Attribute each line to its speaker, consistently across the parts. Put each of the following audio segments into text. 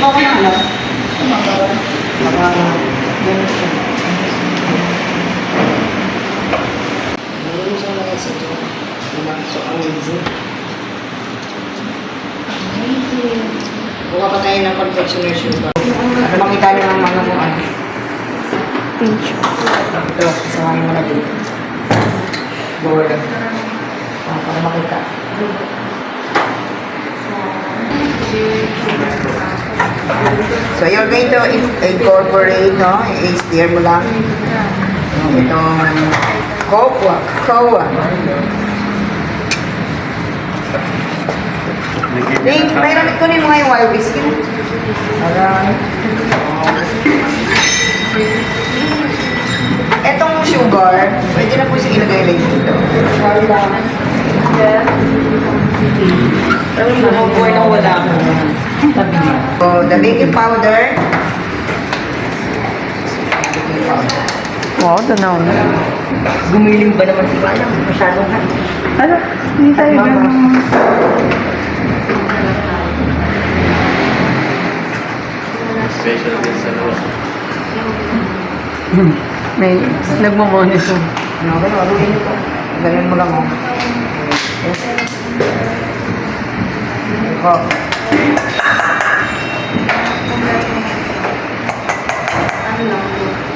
Speaker 1: Sabaw ko na ano? Ganun siya. Ganun siya lang sa ito. So amazing. Buka pa tayo ng confectioner sugar. Para makita nyo ng mga kung ano.
Speaker 2: Pinch.
Speaker 1: Ito, kasamahin mo na dito. Lower lang. Para makita. So you're going to incorporate, no? I-stir mo lang. Itong cocoa. Dave, mayroon kunin mo nga yung wild biscuit. Alright. Etong sugar, pwede na po siya ilagay lang dito.
Speaker 2: Pero buhay na wala ko.
Speaker 1: So, the baking powder.
Speaker 2: Wow, tanaw na.
Speaker 1: Gumiling ba naman si Bala? Masyadong hot.
Speaker 2: Ano? Hindi tayo ganun.
Speaker 3: Special din sa loob.
Speaker 2: May nagmamonitor.
Speaker 1: Ano, haluin ito. Ganyan mo lang, oh. Ito.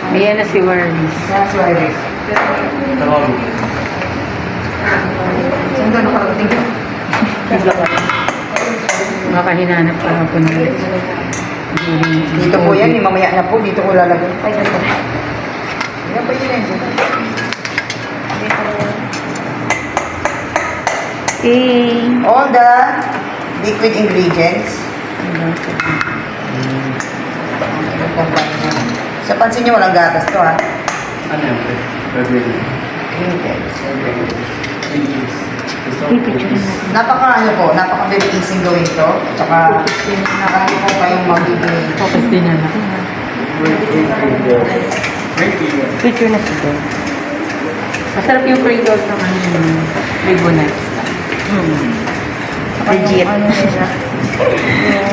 Speaker 2: Ayan na si Warris.
Speaker 1: That's why it is.
Speaker 3: Tawag.
Speaker 1: Saan ka nakarating ka?
Speaker 2: Makahinanap pa ako na ulit.
Speaker 1: Dito po yan, mamaya na po. Dito ko lalagay. Ay, dito. Yan po yun. All the liquid ingredients. Sa pansin nyo, walang gatas to, ha?
Speaker 3: Ano yan? Pwede.
Speaker 1: Napaka-very easy gawin to. Tsaka, nakano po kayong magiging.
Speaker 2: Focus din na lang. Picture na siya. Masarap yung Pringles ng ano yung Ribbonites.
Speaker 1: Legit.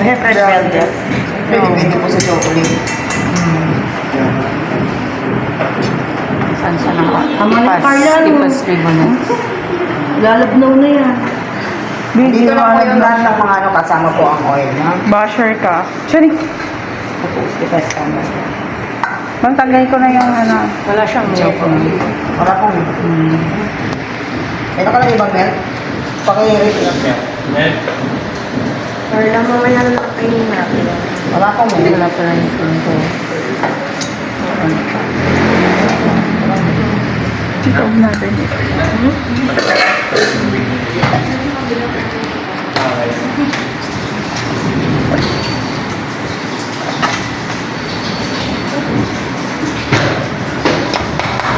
Speaker 2: Red velvet.
Speaker 1: Depende po sa chocolate.
Speaker 2: Saan siya na?
Speaker 4: Tama na, Carla.
Speaker 2: Tipas Ribbonites.
Speaker 4: Lalabnaw na yan.
Speaker 1: Dito na po yung lahat ng mga ano kasama po ang oil, no?
Speaker 2: Basher ka. Sorry.
Speaker 1: Tapos, kita sa camera.
Speaker 2: Magtagay ko na yung ano. Wala siyang chocolate.
Speaker 1: Wala pong. Ito ka lang ibang milk? Paki-rate lang.
Speaker 4: Carla, mamaya na lang kayo natin.
Speaker 1: Wala pong milk.
Speaker 2: Wala pa lang yung pinto. Ikaw natin.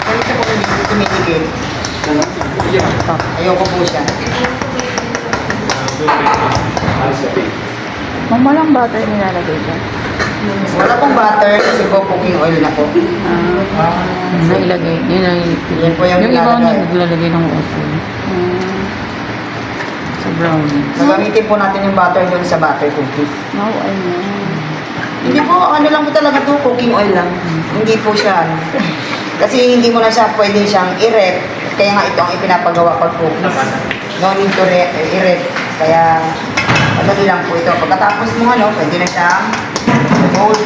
Speaker 1: Ito po hindi tumigil. Ayoko po siya.
Speaker 2: Mama lang butter nilalagay ka.
Speaker 1: Wala pong butter kasi po cooking oil na po.
Speaker 2: Nailagay. Yun ang
Speaker 1: Yan po yung
Speaker 2: yung iba
Speaker 1: nilalagay.
Speaker 2: naglalagay ng oil. Sa brownie.
Speaker 1: Gagamitin po natin yung butter doon sa butter cookies.
Speaker 2: Wow, ayun.
Speaker 1: Hindi po, ano lang po talaga to, cooking oil lang. Hindi po siya, ano. Kasi hindi mo na siya pwede siyang i-rep. Kaya nga ito ang ipinapagawa pag cookies. No need to i-rep. Kaya, madali lang po ito. Pagkatapos mo, ano, pwede na siyang mold.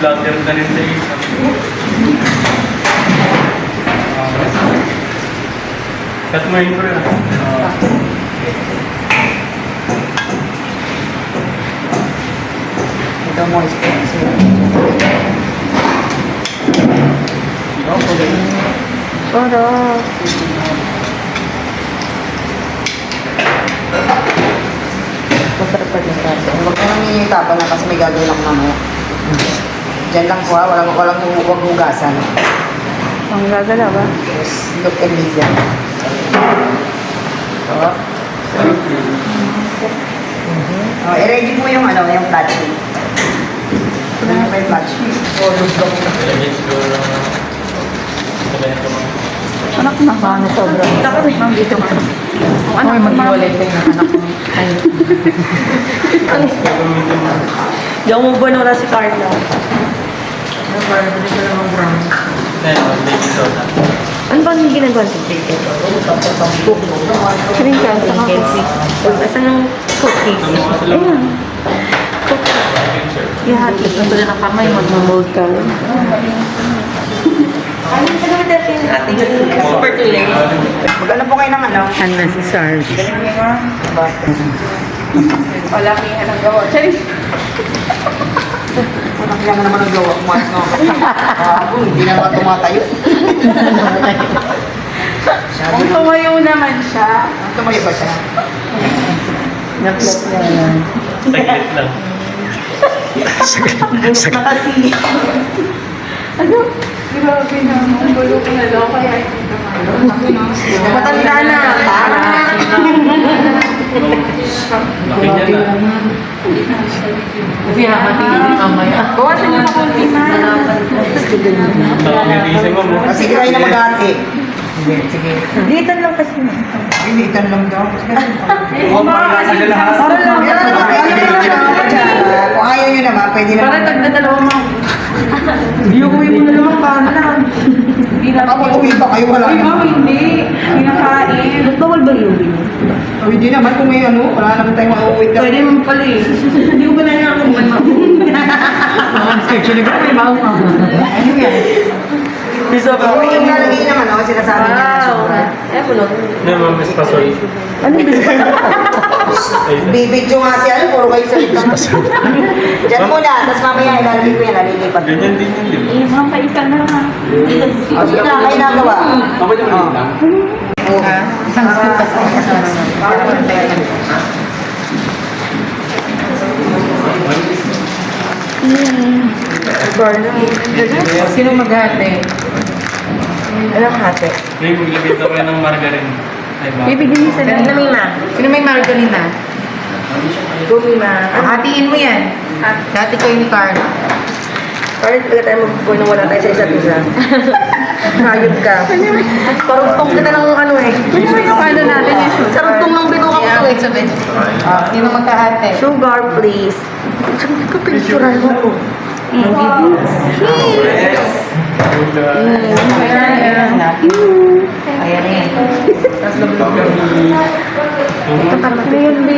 Speaker 3: Vlogger na rin sa isa. Cut mo yun ko rin.
Speaker 1: Ito mo, expensive.
Speaker 2: Sarap. Masarap pa din kasi.
Speaker 1: Huwag mo nang nilitapan na kasi may gagawin ako mamaya. Diyan lang po ha, walang huwag hugasan.
Speaker 2: Ang gagala ba?
Speaker 1: Just look and listen. So, i-ready mo yung ano, yung flat sheet. Ano yung flat sheet? O, lublo ko.
Speaker 3: Ilagay siguro lang. Ilagay ko mga.
Speaker 2: Ano Anak na. Paano sobra? Dapat ma'am dito nga. Kung anak mo, maghiwalay kayo ng anak mo. Ay.
Speaker 4: Di ako mabunura si Carla.
Speaker 3: Ayun, baby soda.
Speaker 4: Ano ba yung ginagawa sa baby?
Speaker 2: Sinigang sa
Speaker 4: Cookies. Asan yung cookies?
Speaker 3: Ano mo sila?
Speaker 4: Ayun. Ihati.
Speaker 2: Gusto na ng kamay, mag-mold ka.
Speaker 4: Ano ka naman dati yung ating super clean?
Speaker 1: Mag-ano po kayo ng ano?
Speaker 2: Unnecessary.
Speaker 4: Wala kaya nang gawa. Charis.
Speaker 1: Walang kaya naman ang gawa. Kumas no. Hindi na naman tumatayo.
Speaker 4: Kung tumayo naman siya.
Speaker 1: Tumayo ba siya?
Speaker 2: Naklat na yan.
Speaker 3: Saglit lang.
Speaker 1: Nakasi.
Speaker 4: Ano? Grabe na. Ang gulo ko na daw. Kaya hindi naman.
Speaker 1: Matanda na.
Speaker 3: Laki niya na.
Speaker 2: Kasi hahatiin din mamaya.
Speaker 4: Bawasan niyo na konti na.
Speaker 3: Tawagin din si ma'am.
Speaker 1: Kasi kayo na mag-ate.
Speaker 2: Sige.
Speaker 4: Litan lang kasi.
Speaker 1: Hindi, itan lang daw.
Speaker 3: Oo, para sila lahat.
Speaker 1: Kung ayaw nyo naman, pwede
Speaker 4: Para
Speaker 1: naman.
Speaker 4: tagdadalawa mga.
Speaker 1: Iuwi mo na naman, paano na?
Speaker 4: Hindi na.
Speaker 1: Kapag uwi pa kayo, wala
Speaker 4: Uy,
Speaker 1: na.
Speaker 4: ma'am, hindi. Pinakain. Bawal ba yung uwi?
Speaker 1: Hindi naman, kung may ano, wala naman tayong mauwi ka.
Speaker 4: Pwede mo pala eh. Hindi ko ba na yung kung ano.
Speaker 2: Actually, may bago ka.
Speaker 1: Ano yan? Oo, yung lalagay naman, ako sinasabi niya na sobra.
Speaker 4: Eh, bulot.
Speaker 3: Hindi, ma'am, Miss Pasoy. Ayun.
Speaker 1: Bibidyo nga si ano, puro kayo salita. Diyan muna, tapos mamaya ilalagay ko yan, nalilipat.
Speaker 3: Ganyan din yun, di ba?
Speaker 4: Eh, ma'am, paisa na lang.
Speaker 1: O, sige na, kayo nagawa.
Speaker 3: Ako yung ulit lang.
Speaker 2: Isang scoop pa sa kasama na. Para pantayan. Sino maghati?
Speaker 4: Anong hati?
Speaker 3: May maglagay daw kayo ng margarine. Ay, ba?
Speaker 4: Bibigyan niyo sa na may ma.
Speaker 2: Sino may margarina?
Speaker 4: Gumima.
Speaker 2: Hatiin mo yan. Hati kayo ni Carla.
Speaker 4: Parang talaga tayo magpupoy nung wala tayo sa isa't isa. Hayop ka. Karugtong kita ng ano eh. Ano yung ano natin eh? Karugtong ng binuka ko
Speaker 2: Yeah,
Speaker 4: to eh.
Speaker 2: wait a bit. Sino magkahati?
Speaker 4: Sugar, please. Saan ka pinicturan mo ko?
Speaker 2: Ayan. Ayan yan. Tapos lablog ka.
Speaker 4: Ano yun, B?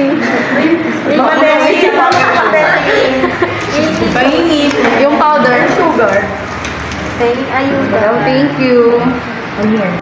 Speaker 2: Painit.
Speaker 4: Yung powder. Sugar. Ayun. Thank you. Ayan.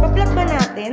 Speaker 4: Pa-plug ba natin?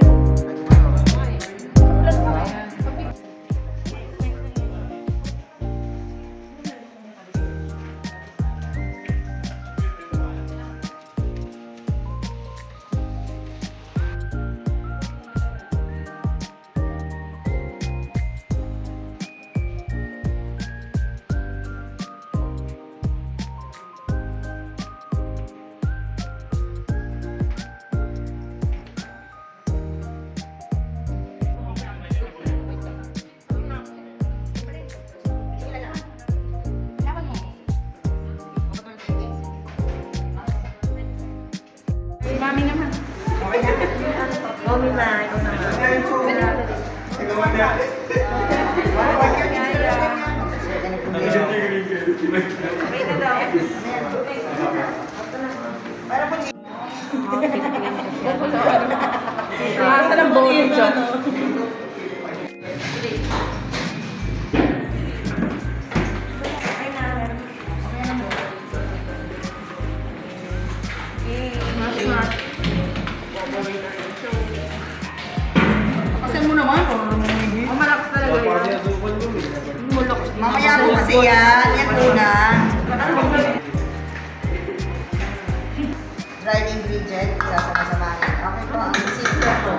Speaker 4: Mami na, ikaw naman. Saan ang bowling dyan?
Speaker 1: Pasan mo naman,
Speaker 4: Malakas talaga yan.
Speaker 1: mamaya po kasi yan. Yan muna. Dried ingredient, sasama-samahin. Okay po, ang secret po.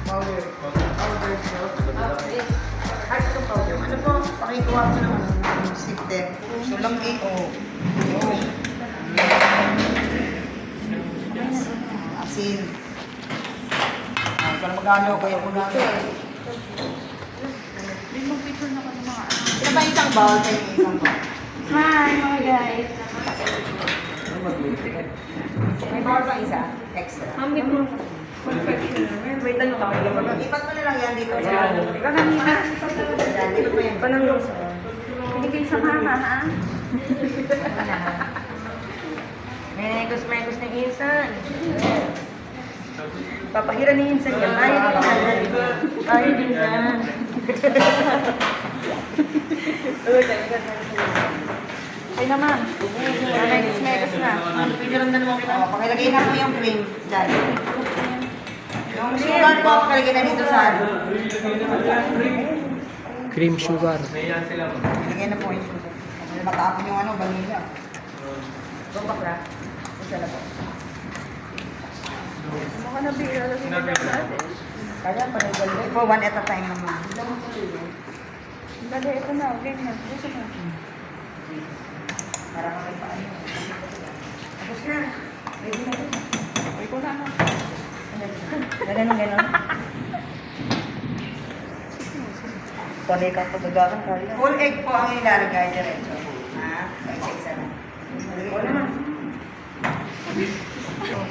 Speaker 1: Powder. Powder. Ay, kuha ko naman ng stick tape. So lang oh. Asin. Para magano kayo ko na. Ito ba isang bowl? Tayo yung isang bowl.
Speaker 2: Smile, mga guys.
Speaker 1: May bowl pa isa? Extra.
Speaker 2: Mami po.
Speaker 4: Wait, ano ka?
Speaker 1: Ipat mo na lang yan dito.
Speaker 2: Kakanina.
Speaker 1: Yan, dito pa yan.
Speaker 4: Pananggaw.
Speaker 2: Hindi kayo sa mama, ha?
Speaker 4: Megos na insan. Papahira ni insan yan. Tayo din yan. Tayo din yan.
Speaker 2: Ay naman. Megos na.
Speaker 4: Piniramdan mo kita.
Speaker 1: Pakilagay na po yung cream. Dyan. Yung sugar po, pakilagay na dito sa ano.
Speaker 5: Cream sugar.
Speaker 3: Naiyan sila mo.
Speaker 1: Pakilagay na po yung sugar. Kasi matapon yung ano, vanilla.
Speaker 4: Go bakla. Isa na po.
Speaker 2: Mukha na bigla.
Speaker 1: Kaya pa rin balik po, one at a time naman.
Speaker 2: Bale, ito na. Okay na. Gusto na.
Speaker 1: Para may paano. Tapos na. Ready na rin.
Speaker 2: Ay, ko na.
Speaker 4: Ganun. Panay ka pagagakan kaya.
Speaker 1: Full egg po ang ilalagay diretso. Ha? Isa-isa na.
Speaker 4: Wala naman.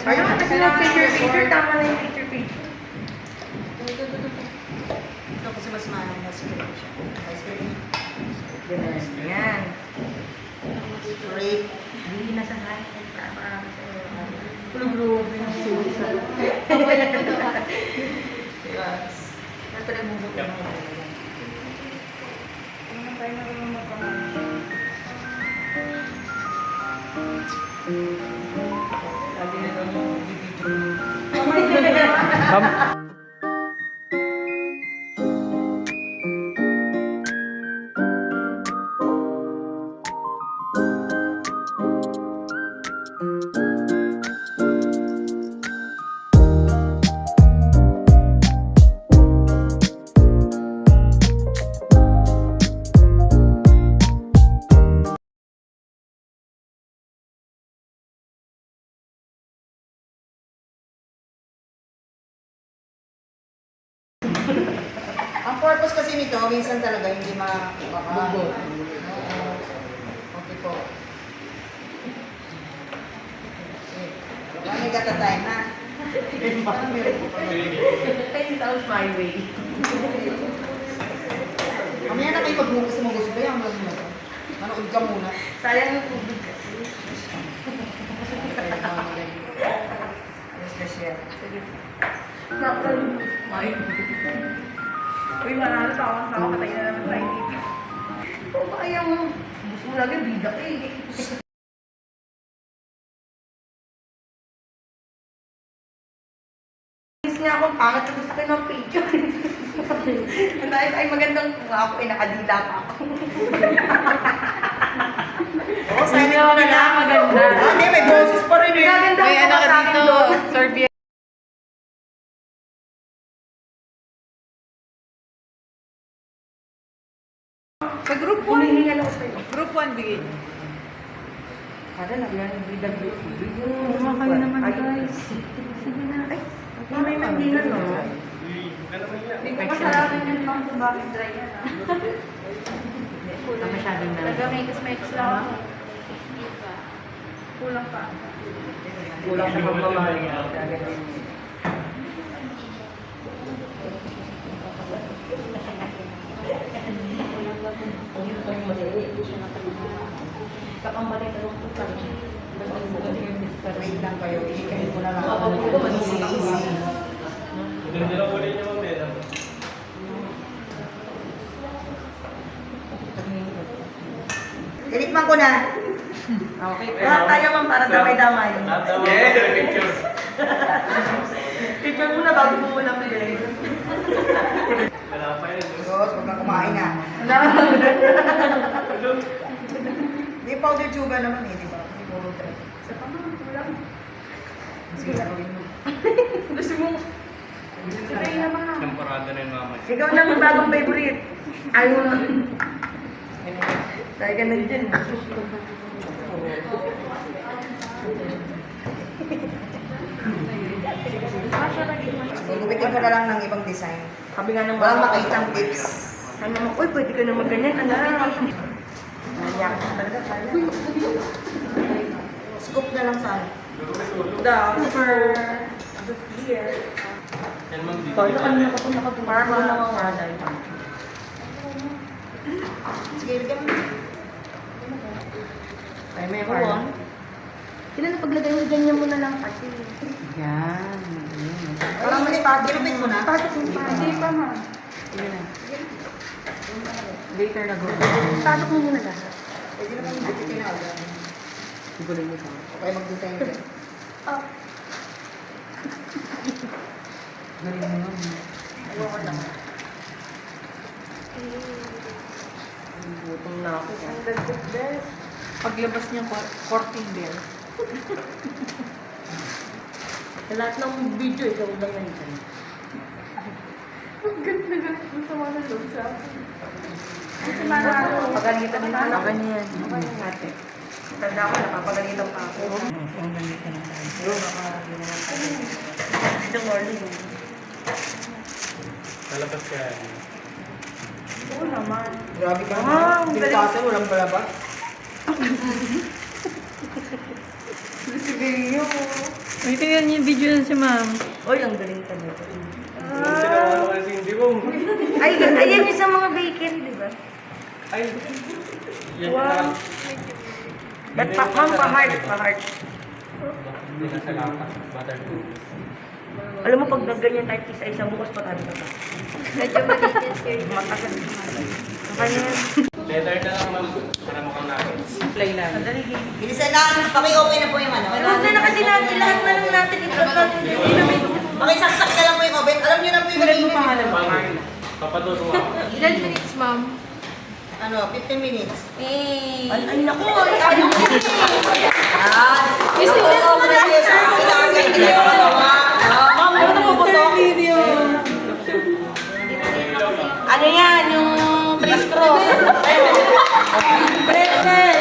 Speaker 4: Ayun, kasi na picture. Tama na yung picture.
Speaker 1: Ito kasi mas manang mas cream siya. Ice cream.
Speaker 4: Ganun. Yan.
Speaker 1: Grape.
Speaker 4: Hindi na sa lahat. Tama.
Speaker 1: Yes.
Speaker 4: Ito na bubot na mga
Speaker 1: Lagi na lang yung video. Ang purpose kasi nito, minsan talaga hindi makakabog. Okay po. One at a time, ha? Parang meron po pala.
Speaker 4: 10,000 my way.
Speaker 1: Mamaya na kayo pag-mukos mo gusto ba yung vlog mo to? Manood ka muna.
Speaker 4: Sayang yung tubig kasi.
Speaker 1: Ayos na siya.
Speaker 4: Uy, manalo sa akong sama. Patay na naman tayo dito. Oo, ba kaya mo? Gusto mo lagi bida ka eh. Miss niya akong pangit na gusto ko ng picture. Ang dahil ay magandang kung ako ay nakadila pa ako.
Speaker 1: Oo, silent mo na lang.
Speaker 2: Maganda.
Speaker 1: Hindi, may boses pa rin eh.
Speaker 4: Maganda
Speaker 2: May
Speaker 4: ko
Speaker 2: ano
Speaker 4: pa
Speaker 2: ka
Speaker 4: sa akin
Speaker 2: dito.
Speaker 4: doon.
Speaker 2: Sorbet. Sa group 1.
Speaker 4: Humihingal ako sa'yo.
Speaker 2: Group 1 bigay niyo.
Speaker 4: Kada lang yan, BWP.
Speaker 2: Mga kayo naman, guys. Sige na. Ay,
Speaker 4: May mandilan, no?
Speaker 2: hindi ko kasalanan yan lang kung bakit dry yan.
Speaker 4: Kulang masyadong dami.
Speaker 2: Taga-makes lang ako. Kulang pa.
Speaker 4: Kulang sa pagmamahal niya. Gagawin niya. Kakambalik ang tukar.
Speaker 1: Wait lang kayo. Ikain mo na lang.
Speaker 4: Oo,
Speaker 1: Easy, easy.
Speaker 3: Hindi lang ulit niya mamaya.
Speaker 1: Tinikman ko na.
Speaker 4: Okay. Lahat tayo man para damay-damay.
Speaker 3: Yeah, picture.
Speaker 4: Picture muna bago mo muna pili.
Speaker 3: Wala pa yun.
Speaker 1: Sos, huwag kang kumain na. Hindi powder sugar naman eh, di ba? Kasi puro try.
Speaker 4: Sa pamang, kulang.
Speaker 1: Sige, gawin mo.
Speaker 4: Gusto mo? Sabay naman.
Speaker 3: Temporada na yung mama.
Speaker 4: Ikaw na ang bagong favorite. Ayaw na. Kaya ka nandyan.
Speaker 1: Gugupitin ko na lang ng ibang design.
Speaker 4: Sabi nga ng
Speaker 1: Walang
Speaker 4: mga
Speaker 1: makitang tips.
Speaker 4: Ano naman, uy, pwede ka naman ganyan, anak. Nanyak ka talaga, kaya.
Speaker 1: Scoop na lang sana.
Speaker 4: Down for the clear.
Speaker 3: Yan ma'am, dito.
Speaker 4: Kaya kanina ka po nakapumara mo na mga kaday.
Speaker 1: Sige, bigyan mo.
Speaker 4: Ay, may parang. Sila na paglagay mo, ganyan mo na lang pati.
Speaker 2: Yan.
Speaker 1: Parang mali pa, ginupit mo na.
Speaker 4: Hindi pa, ma.
Speaker 2: Sige na. Later na go.
Speaker 4: Tatok mo muna lahat.
Speaker 1: Pwede naman gupitin na agad.
Speaker 2: Siguro niyo ito.
Speaker 1: Okay, mag-design ka.
Speaker 4: Oh.
Speaker 2: Galing mo yun.
Speaker 4: Ayoko lang. Gutom na ako. Ang dagdag best.
Speaker 2: Paglabas niya, courting bell.
Speaker 4: Sa lahat ng video, ikaw lang nandiyan. Ang ganda na. Ang sama na loob sa akin. Kasi mana ako. Pagalitan din ako.
Speaker 2: Aban niya yan.
Speaker 4: Ano natin? Tanda ko, napapagalitan pa ako.
Speaker 2: Ang ganito na tayo.
Speaker 4: Bro, nakagina na tayo. Good morning.
Speaker 3: Lalabas ka.
Speaker 4: Oo naman.
Speaker 1: Grabe ka
Speaker 4: Ah,
Speaker 1: naman.
Speaker 4: ang
Speaker 1: Hindi
Speaker 4: galing.
Speaker 1: kasi walang palabas.
Speaker 4: Sige
Speaker 2: May tingnan niyo yung video na si ma'am.
Speaker 4: Oy, ang galing talaga.
Speaker 3: Kung sinawa ko kasi hindi mo.
Speaker 4: Ay, ayan yung sa mga bakery, di ba?
Speaker 3: Ay. Yan
Speaker 4: Wow.
Speaker 3: na.
Speaker 4: Ba't pa, ma'am, pa-heart, pa-heart.
Speaker 3: Hindi na sa lapa. Butter cookies.
Speaker 4: Alam mo, pag nagganyan tayo isa-isa, bukas pa tayo ka pa.
Speaker 5: Medyo maliit yan, sir.
Speaker 4: Matagal. Kaya yan.
Speaker 3: Leather na lang ma'am. Para mukhang nuggets.
Speaker 2: Play lang.
Speaker 4: Sandali, game.
Speaker 1: Bilisan lang. Paki-okay na po yung ano.
Speaker 4: Huwag na kasi natin, lahat na lang natin ito. Hindi namin.
Speaker 1: Pakisaksak na lang po yung oven. Alam niyo na po yung
Speaker 2: Sulat mo
Speaker 1: gagawin.
Speaker 2: pangalan mo.
Speaker 3: Papaduro ako.
Speaker 5: Ilan minutes, ma'am?
Speaker 1: Ano, 15 minutes.
Speaker 5: Eh.
Speaker 4: Ay, naku. Ayaw mo.
Speaker 1: Ah, gusto ko po na yes. Hindi ko magawa.
Speaker 4: Ma'am, ano na po ito? Ano yan? Yung criss-cross. Pretzel.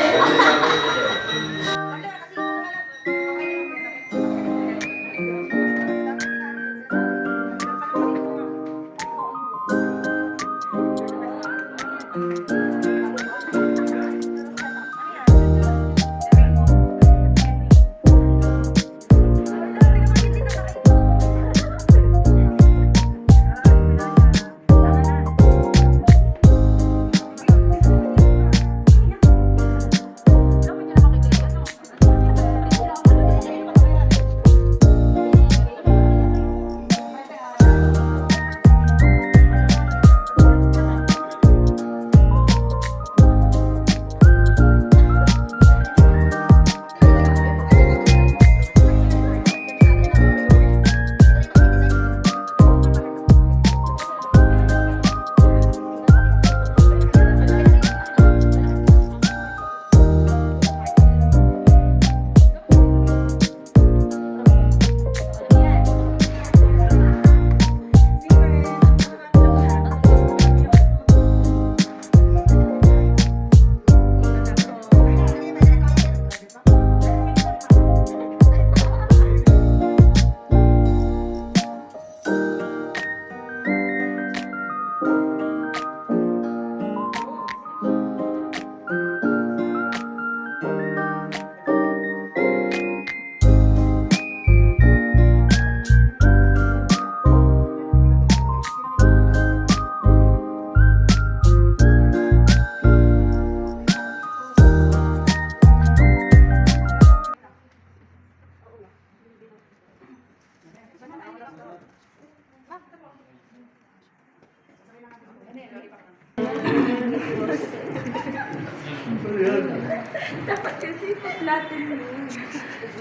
Speaker 5: Dapat kasi pa-platin yun.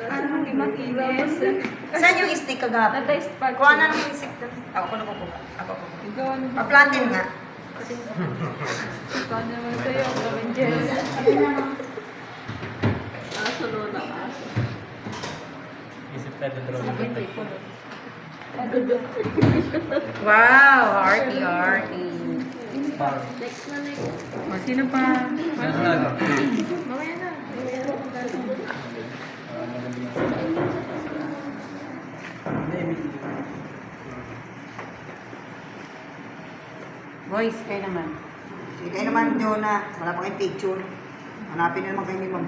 Speaker 5: Para hindi makinis.
Speaker 1: Saan yung stick kagapon?
Speaker 5: Nata spark.
Speaker 1: Kuha na ng stick doon. Ako ko nakukuha. Ako ko.
Speaker 5: Ikaw ano ba?
Speaker 1: Pa-plantin nga.
Speaker 5: Ikaw naman kayo. Gawin dyan. Aso lola. Aso.
Speaker 3: Isip na doon.
Speaker 4: Wow, hearty.
Speaker 5: Next na, next.
Speaker 2: O, sino pa?
Speaker 5: Mamaya na.
Speaker 2: Boys, kayo naman.
Speaker 1: Sige kayo naman, Jonah. Wala pa kayong picture. Hanapin na naman kayo ni Ma'am.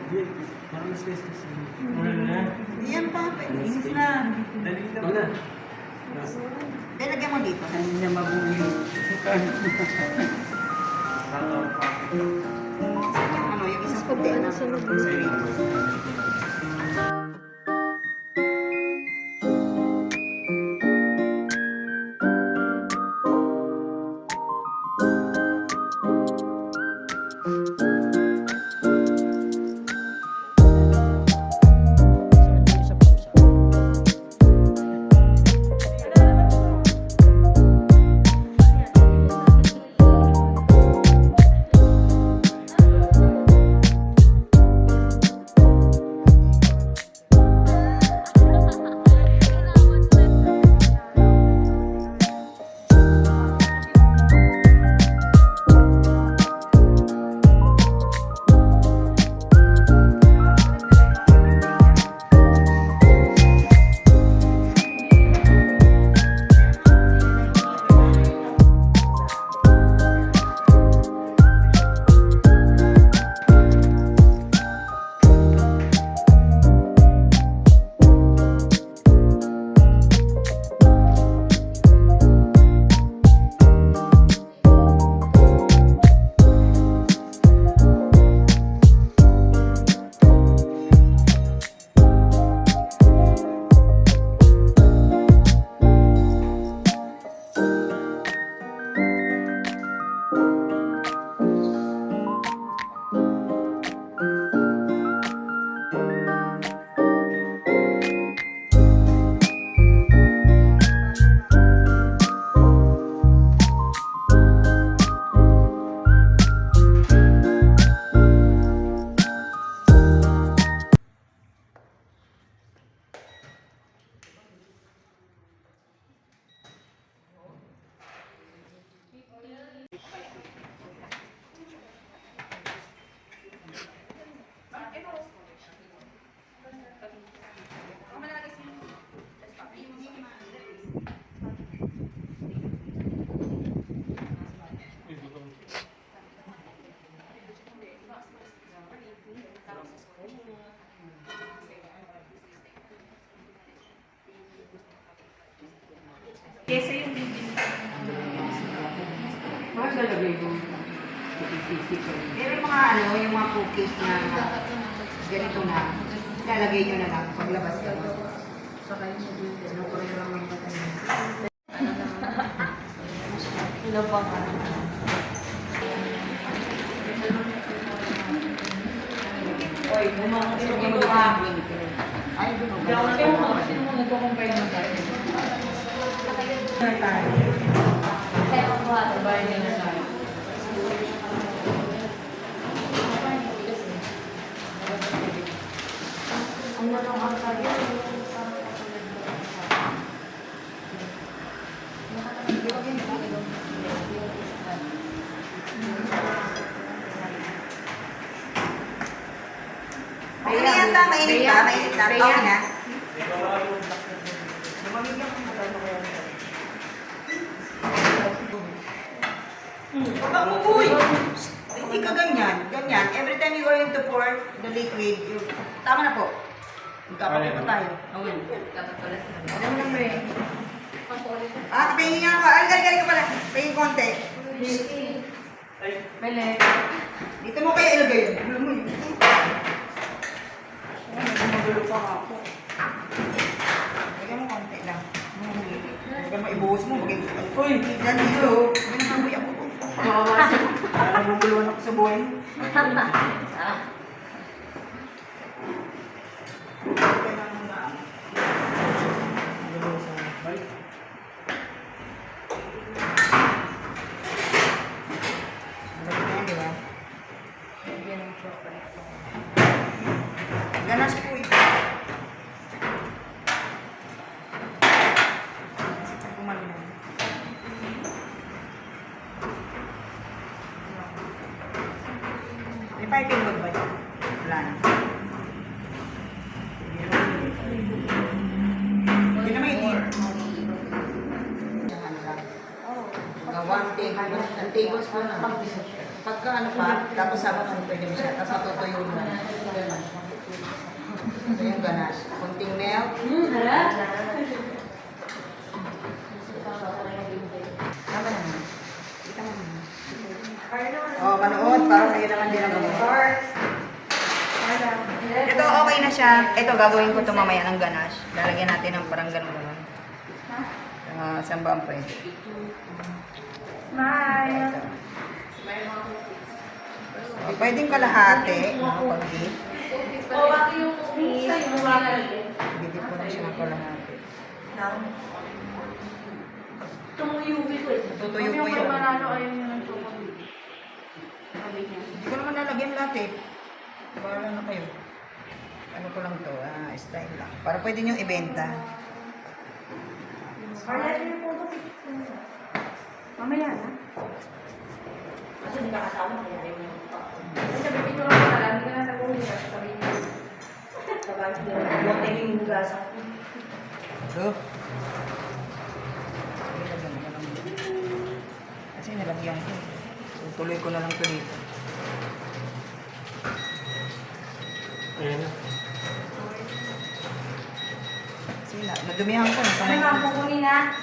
Speaker 3: Parang space kasi. Ano na?
Speaker 1: Iyan pa.
Speaker 2: Inis na.
Speaker 3: Dali lang. Wala.
Speaker 1: Kaya lagyan mo dito.
Speaker 2: Hindi na mabuhay.
Speaker 1: Ano, yung isang puti na.
Speaker 2: Bakit lalagay ko? Sisi ko.
Speaker 1: Pero yung mga ano, yung mga cookies na ganito na, lalagay nyo na lang paglabas ka. Ano ko rin lang ng patayin.
Speaker 2: Ano ba ka? Oy, bumang mo ha.
Speaker 1: Ay, doon.
Speaker 2: Kaya mo, sino mo nagko-compare naman tayo? Kaya mo ha, babae na tayo.
Speaker 1: Ano lang ang sabi? Okay na yan, ta. Mainit ka. Mainit na. Okay na. Baba mo, boy! Hindi ka ganyan. Ganyan. Every time you going to pour the liquid, tama na po. Magkapatid pa tayo. Okay. Ano mo lang, Ray? Kapingin nga ako. Galing ka pala. Pingin konti.
Speaker 2: Bele.
Speaker 1: Dito mo kayo ilagay yun. Ano mo yun?
Speaker 2: Magulo pa ako.
Speaker 1: Lagyan mo konti lang. Huwag mo ibuhos mo.
Speaker 2: Uy!
Speaker 1: Yan dito. May nakabuy ako.
Speaker 2: Makawasin.
Speaker 1: Nabubuluan ako sa buhay. Ganas po ito. Kasi pag gumaling. piping bag ba yan? Wala na. Hindi naman yung Ang tablespoon na. Pagka ano pa, tapos sabang ano pwede mo siya. Tapos matutuyo mo. Ito yung ganache. Kunting milk. Tama naman. Kita mo naman. Oh, manood. Para kayo naman din ang manood. Ito okay na siya. Ito gagawin ko ito mamaya ng ganache. Lalagyan natin ng parang ganun. Saan ba ang pwede?
Speaker 5: Smile.
Speaker 1: Oh, pwedeng kalahati. Pag-dip. Bidip ko na siya ng kalahati.
Speaker 5: Tumuyo ko eh.
Speaker 1: Tutuyo ko yun.
Speaker 5: Manalo ayaw nyo ng chocolate.
Speaker 1: Hindi ko naman lalagyan lahat eh. Bahala na kayo. Ano ko lang to, style lang. Para pwede nyo ibenta.
Speaker 5: Mamaya na. Kasi hindi ka kasama, kaya rin yung kasi bibito lang pala, hindi ka na taguhin ka. Sabihin mo. Sabay, huwag na yung hugasan.
Speaker 1: Ito. Kasi nalagyan ko. Tutuloy ko na lang ito dito.
Speaker 3: Ayan na.
Speaker 1: Kasi nadumihan ko.
Speaker 5: Ano nga, kukunin na?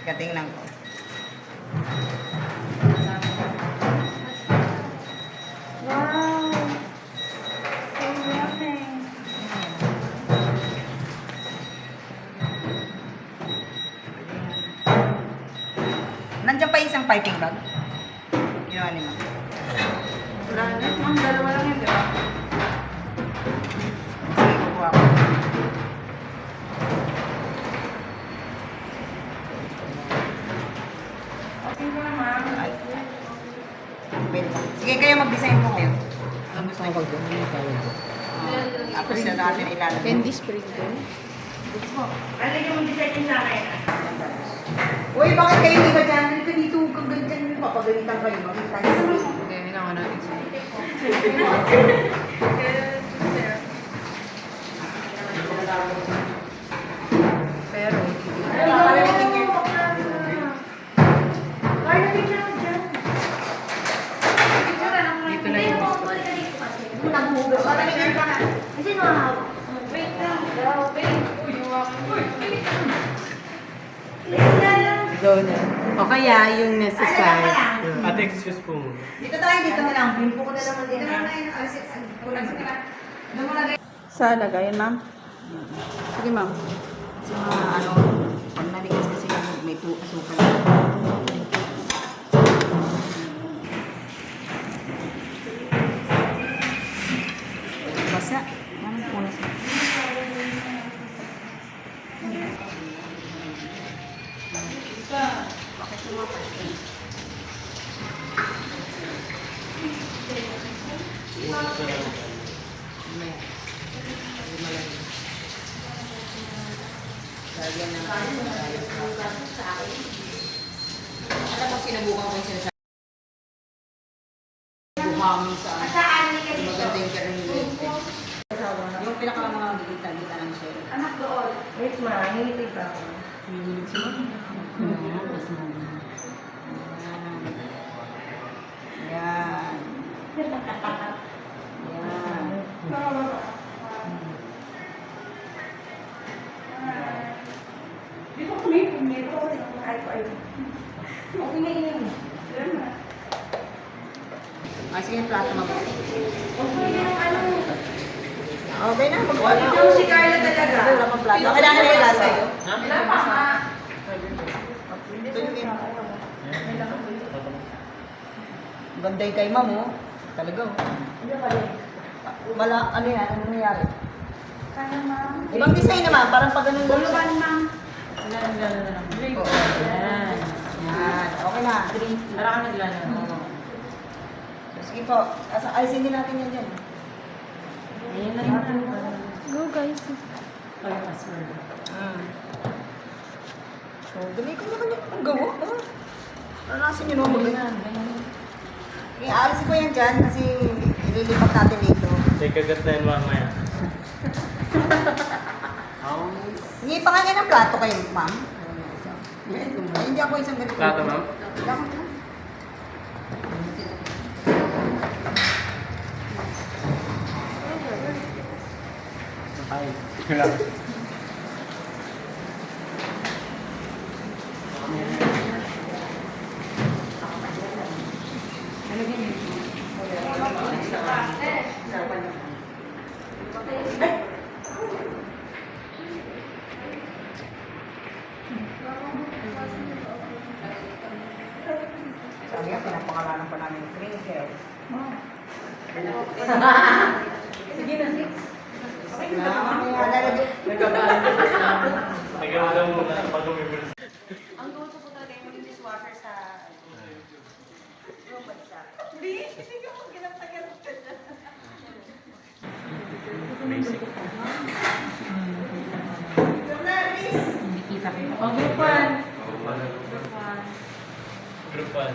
Speaker 1: Katingnan ko.
Speaker 5: Wow! So yummy!
Speaker 1: Nandiyan pa isang piping bag. Ginawa ni Ma'am.
Speaker 5: Wala na. Ma'am, dalawa lang yun, di ba?
Speaker 1: Sige, kukuha ko.
Speaker 5: Okay na, ma'am.
Speaker 1: Wait lang. Sige, kayo mag-design po kayo. Ang gusto ko doon. Tapos na natin ilalagay.
Speaker 2: Candy sprinkle.
Speaker 5: Alagyan mo design sa akin.
Speaker 1: Uy, bakit kayo di ba dyan? Halika dito, huwag kang ganyan. Papagalitan kayo. Makita niyo.
Speaker 2: Hindi, na natin sa pero,
Speaker 1: Papagalitin niyo.
Speaker 2: dito na yung doon. O kaya yung nasa side.
Speaker 3: Ate, excuse po muna.
Speaker 1: Dito tayo, dito na lang. Bimpo ko na naman dito. Dito na yun. Kulang sa doon mo lagay.
Speaker 4: Saan lagayin, ma'am? Sige, ma'am.
Speaker 1: Sa mga ano, pag naligas kasi may asukal. Basa. Ano punas mo? Alam mo, sinubukan ko yung sinasabi. Buhangin sa maganda yung karamihan. Yung pinaka mga gigita-gita ng shell.
Speaker 5: Anak doon.
Speaker 4: Wait, ma. Hinitid ba ako?
Speaker 1: Yan. Yan.
Speaker 5: Dito ko na yung dito. Ay. Okay na yun.
Speaker 1: Sige, yung plato mo.
Speaker 5: Okay na yung ano.
Speaker 1: Okay na, mag-wala.
Speaker 4: Ikaw si Carla talaga.
Speaker 1: Wala pang plato. Kailangan na yung plato.
Speaker 5: Wala pa nga.
Speaker 1: Ito yung ganda yung kay ma'am, oh. Talaga, oh. Wala, ano yan? Ano nangyari?
Speaker 5: Kaya ma'am.
Speaker 1: Ibang design naman, parang pag ganun lang siya.
Speaker 5: Buluban ma'am.
Speaker 1: Oo. Yan. Yan. Okay na.
Speaker 2: Para ka naglala.
Speaker 1: Oo. So, sige po. Alisin din natin yan dyan.
Speaker 2: Ayan na rin.
Speaker 4: Go, guys.
Speaker 2: O yung password.
Speaker 1: So, dali ko na kanya ang gawa. Oh. Naranasin nyo naman mag-ganyan. Okay, aalisin ko yan dyan kasi Ililipat natin dito.
Speaker 3: May kagat na yan mamaya.
Speaker 1: Hindi pa nga ng plato kayo, ma'am. Ay, hindi ako isang ganito.
Speaker 3: Plato, ma'am?
Speaker 1: Hindi ako.
Speaker 3: Ay, wala.
Speaker 1: Sabi nga, pinapangalanan pa namin yung Pringles.
Speaker 5: Sige na.
Speaker 3: Nagawa daw muna pag umibig.
Speaker 5: Ang gusto ko talaga yung maging dishwasher sa robot shop. Hindi ka mo ginagtagal ka dyan.
Speaker 3: Basic.
Speaker 2: Hindi kita kayo. Oh, group 1.
Speaker 3: Group 1.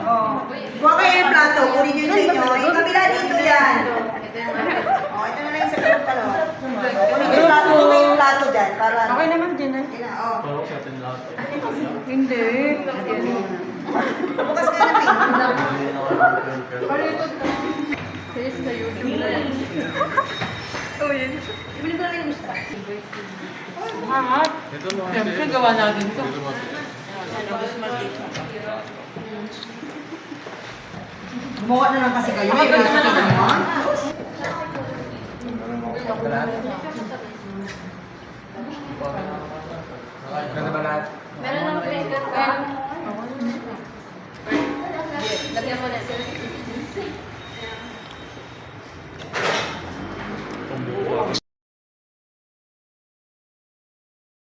Speaker 1: Oh. Kuha kayo yung plato, kunin nyo sa inyo. Yung kabila dito yan. Oh, ito na lang yung sa group palo. Kunin nyo yung plato, kunin yung plato dyan. Para
Speaker 2: Okay naman din eh.
Speaker 1: Yan na, oh.
Speaker 3: Pawag sa atin lahat.
Speaker 2: Hindi.
Speaker 1: Bukas ka na, Ping.
Speaker 5: Ibili ko na lang yung gusto.
Speaker 2: Hangat. Siyempre, gawa natin to.
Speaker 1: Gumawa na lang kasi kayo. May recipe naman.
Speaker 5: Meron ng printer ka. Lagyan mo na.